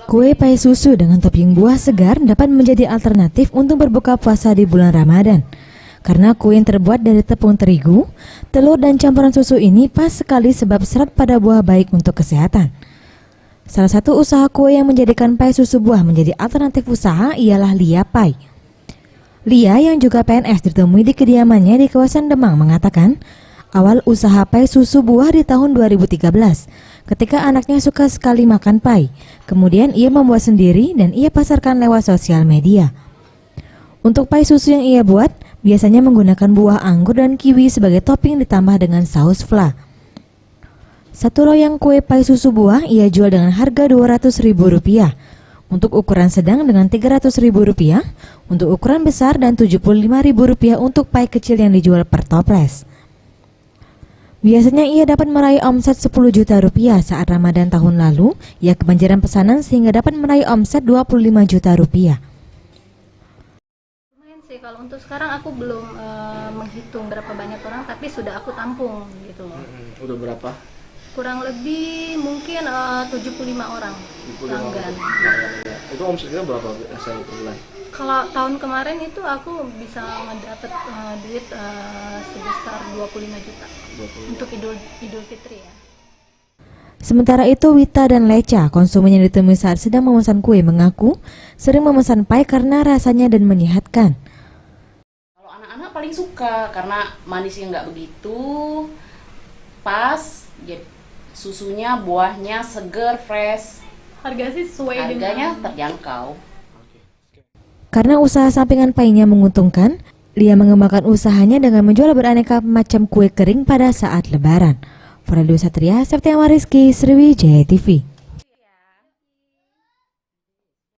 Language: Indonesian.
Kue pai susu dengan topping buah segar dapat menjadi alternatif untuk berbuka puasa di bulan Ramadan. Karena kue yang terbuat dari tepung terigu, telur dan campuran susu ini pas sekali sebab serat pada buah baik untuk kesehatan. Salah satu usaha kue yang menjadikan pai susu buah menjadi alternatif usaha ialah Lia Pai. Lia yang juga PNS ditemui di kediamannya di kawasan Demang mengatakan, awal usaha pai susu buah di tahun 2013, ketika anaknya suka sekali makan pai. Kemudian ia membuat sendiri dan ia pasarkan lewat sosial media. Untuk pai susu yang ia buat, biasanya menggunakan buah anggur dan kiwi sebagai topping ditambah dengan saus fla. Satu loyang kue pai susu buah ia jual dengan harga Rp200.000. Untuk ukuran sedang dengan Rp300.000, untuk ukuran besar dan Rp75.000 untuk pai kecil yang dijual per toples. Biasanya ia dapat meraih omset Rp10 juta saat Ramadan tahun lalu. Ia kebanjiran pesanan sehingga dapat meraih omset Rp25 juta. Lumayan sih, kalau untuk sekarang aku belum menghitung berapa banyak orang, tapi sudah aku tampung gitu loh. Udah berapa? Kurang lebih mungkin 75 orang pelanggan. Itu omsetnya berapa per bulan? Kalau tahun kemarin itu aku bisa mendapat duit sebesar 25 juta untuk Idul Fitri ya. Sementara itu Wita dan Leca, konsumen yang ditemui saat sedang memesan kue, mengaku sering memesan pai karena rasanya dan menyehatkan. Kalau anak-anak paling suka karena manisnya nggak begitu pas, susunya, buahnya seger, fresh. Harganya terjangkau. Karena usaha sampingan painya menguntungkan, Lia mengembangkan usahanya dengan menjual beraneka macam kue kering pada saat Lebaran. Farel Dwi Satria, Septiama Rizky, Sriwijaya TV.